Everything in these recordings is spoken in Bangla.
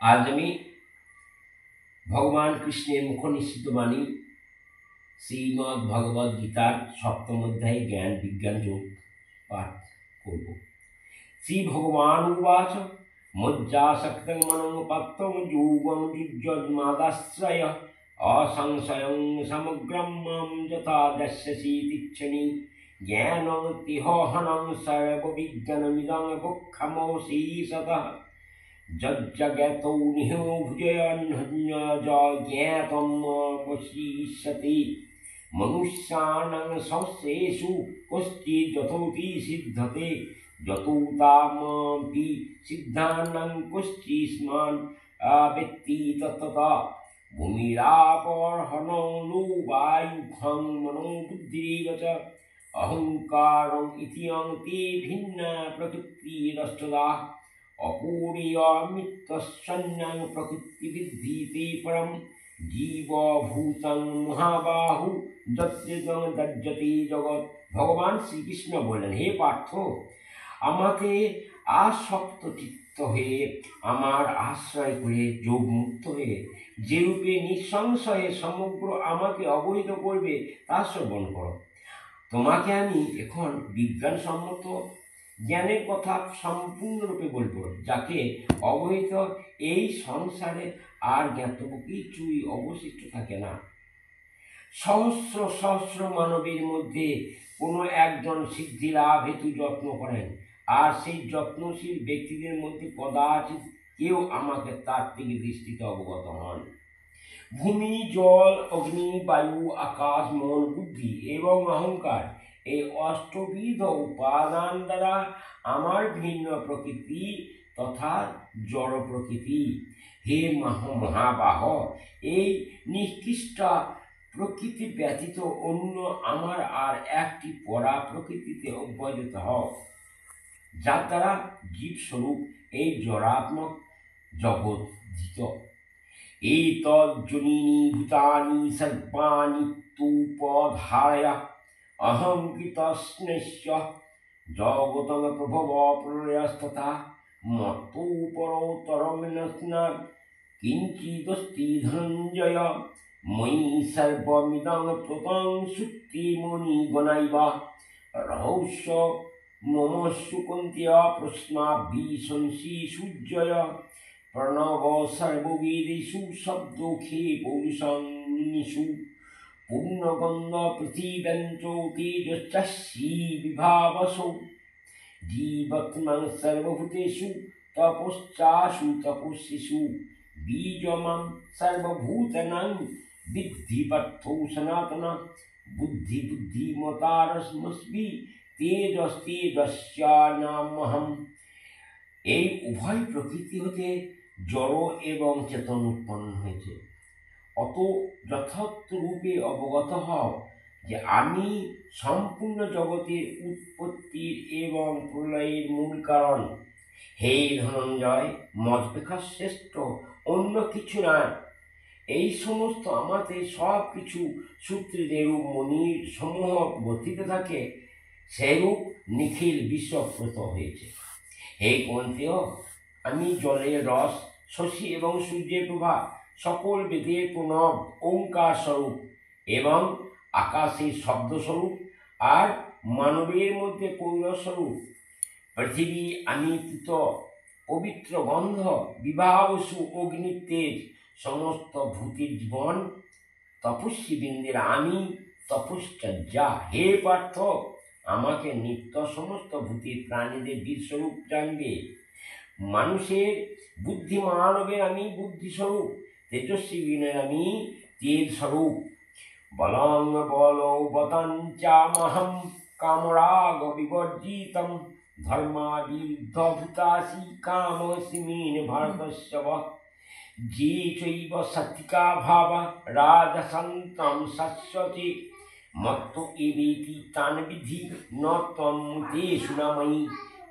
আজ আমি ভগবান কৃষ্ণের মুখনিঃসৃত বাণী শ্রীমদ্ ভগবদ্ গীতার সপ্তম অধ্যায়ে জ্ঞান বিজ্ঞান যোগ পাঠ করব। শ্রী ভগবান উবাচ মজ্জাসক্তং মনোপাত্তং যোগং যুজ্যন্মাদাশ্রয় অসংশয়ং সমগ্রম মাম যথা দশ্যসি তিচ্ছনি জ্ঞানং তিহহনং সর্ববিজ্ঞানমিদং বুক্ষমোসি সতঃ যজ্জগতো নিহো ভুজয়জ্ঞাতম বশিষ্যতি মনুষ্যানাং সংশ্রেষু কশ্চিজ্জথোতি সিদ্ধতে যতোতামপি সিদ্ধানাং কশ্চিস্মাन् বেত্তি তত্ত্বতা ভূমিরাপর্হণো লো বায়ুখং মনো বুদ্ধিরেব চ অহংকারং ইতিয়ং তে ভিন্না প্রকৃতিরষ্টদা অপূরীয়মিত্যসন্ন্যাং প্রকৃতিবিদ্ধি পরম জীবভূতং মহাবাহু যৎকৃতং তজ্জতি জগৎ। ভগবান শ্রীকৃষ্ণ বললেন, হে পার্থ, আমাকে আসক্ত চিত্ত হয়ে আমার আশ্রয় করে যোগ মুক্ত হয়ে যেরূপে নিঃসংশয়ে সমগ্র আমাকে অবহিত করবে তা শ্রবণ করো। তোমাকে আমি এখন বিজ্ঞানসম্মত জ্ঞানের কথা সম্পূর্ণরূপে বলব, যাকে অবহিত এই সংসারে আর জ্ঞাতব্য কিছুই অবশিষ্ট থাকে না। সহস্র সহস্র মানবের মধ্যে কোনো একজন সিদ্ধি লাভ হেতু যত্ন করেন, আর সেই যত্নশীল ব্যক্তিদের মধ্যে কদাচিৎ কেউ আমাকে তাত্ত্বিক দৃষ্টিতে অবগত হন। ভূমি, জল, অগ্নি, বায়ু, আকাশ, মন, বুদ্ধি এবং অহংকার এই অষ্টবিধ উপাদান দ্বারা আমার ভিন্ন প্রকৃতি তথা জড় প্রকৃতি। হে মহাবাহ, এই নিকৃষ্ট প্রকৃতি ব্যতীত অন্য আমার আর একটি পরা প্রকৃতিতে অব্যজিত হও, যার দ্বারা জীবস্বরূপ এই জড়াত্মক জগৎ ধৃত। এতজ্জনীনি ভূতানি সর্বাণি তুপধারয়া অহং কৃতস্নস্য জগতং প্রভব প্রলয়স্তথা মত্তোপরোত্তরং ন কিঞ্চিদস্তি ধনঞ্জয় ময়ি সর্বমিদং প্রতং শ্রুতিমুনিগণৈব রহস্য মম সুকুন্ত্য়া প্রশ্নাভি সংশিসুজ্জয় প্রণব সর্ববেদেষু শব্দোখে পৌরুষান্নিষু পূর্ণগন্ধ পৃথিব্যঞ্চ তেজশ্চি বিভাবসৌ জীবত্মাং সর্বভূতেষু তপশ্চাশু তপস্বিষু বীজমাং সর্বভূতানাং বিদ্ধি পার্থো সনাতন বুদ্ধি বুদ্ধিমতারস্মস্মি তেজস্তেজস্যানামহম। এই উভয় প্রকৃতি হতে জড় এবং চেতন উৎপন্ন হয়েছে। অত যথার্থ রূপে অবগত হও যে আমি সম্পূর্ণ জগতের উৎপত্তির এবং প্রলয়ের মূল কারণ। হে ধনঞ্জয়, মদপেক্ষা শ্রেষ্ঠ অন্য কিছু নয়। এই সমস্ত আমাদের সব কিছু সূত্রে যেরূপ মনির সমূহ গঠিত থাকে, সেরূপ নিখিল বিশ্বপ্রত হয়েছে। হে কৌন্তেয়, আমি জলের রস, শশী এবং সূর্যের প্রভা, সকল বেদের প্রণব ওঙ্কার স্বরূপ এবং আকাশের শব্দস্বরূপ আর মানবের মধ্যে পৌরস্বরূপ। পৃথিবী আমি পুত, পবিত্র গন্ধ, বিবাহসু অগ্নিতেজ, সমস্ত ভূতির জীবন, তপস্বী বৃন্দের আমি তপশ্চর্যা। হে পার্থ, আমাকে নিত্য সমস্ত ভূতির প্রাণীদের বীরস্বরূপ জানবে। মানুষের বুদ্ধিমানবের আমি বুদ্ধিস্বরূপ, তেজস্বী বীরের আমি তেজ স্বরূপ। বলং বলবতঞ্চামহং কামরাগ বিবর্জিতং ধর্মাবিদ্ধভূতাসি কামস্মিন ভারতস্য বঃ। যে চৈব সাত্বিকা ভাবা রাজসন্तं শাশ্বতে মত্ত এবেতি তান বিধি ন ত্বং তেষু ন ময়ি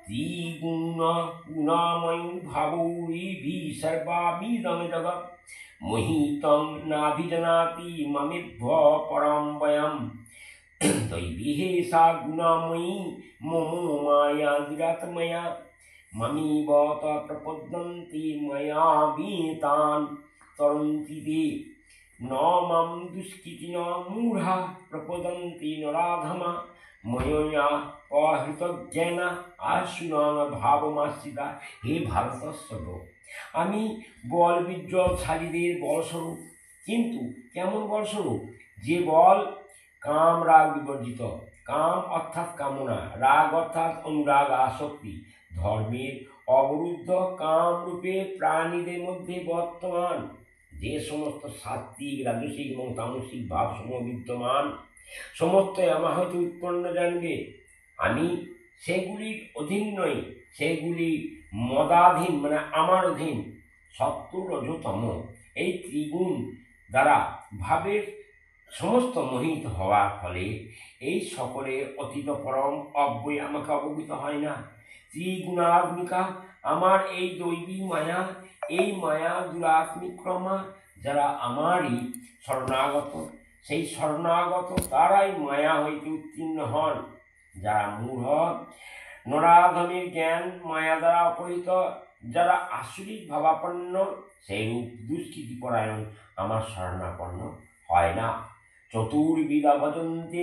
ত্রিগুণময়ী ভাবৈর্ভি সর্বমিদং জগৎ মোহিतं নাভিজানাতি মমেভ্য পরম বয়ম। দৈবী হে সা গুণময়ী মম মায়া দুরাত্ময়া মামিব প্রপদ্যন্তি ময়া বিতান তরন্তি তে ন মাম দুষ্কৃতি ন মূঢ়া প্রপদন্তি নরাধমা ময়া অহৃতজ্ঞানা আশুনাং ভাবমাশ্রিতা। হে ভারতস্ব, আমি বল বিদ্রোহশালীদের বলস্বরূপ, কিন্তু কেমন বলস্বরূপ? যে বল কাম রাগ বিবর্জিত। কাম অর্থাৎ কামনা, রাগ অর্থাৎ অনুরাগ আসক্তি, ধর্মের অবরুদ্ধ কাম রূপে প্রাণীদের মধ্যে বর্তমান। যে সমস্ত সাত্ত্বিক, রাজসিক এবং তামসিক ভাবসমূহ বিদ্যমান, সমস্তই আমার হইতে উৎপন্ন জানবে। আমি সেগুলির অধীন নই, সেগুলি মদাধীন, মানে আমার অধীন। সত্য রজতম এই ত্রিগুণ দ্বারা ভাবের সমস্ত মোহিত হওয়ার ফলে এই সকলের অতীত পরম অব্যয় আমাকে অবগত হয় না। ত্রিগুণাত্মিকা আমার এই দৈবী মায়া, এই মায়া দুরাত্মিক ক্রমা যারা আমারই শরণাগত, সেই শরণাগত তারাই মায়া হইতে উত্তীর্ণ হন। যারা মূঢ়, নরাধমের জ্ঞান মায়া দ্বারা অপহৃত, যারা আসরিক ভাবাপন্ন, সেইরূপ দুষ্কৃতিপরায়ণ আমার শরণাপন্ন হয় না। চতুর্বিধা ভজন্তে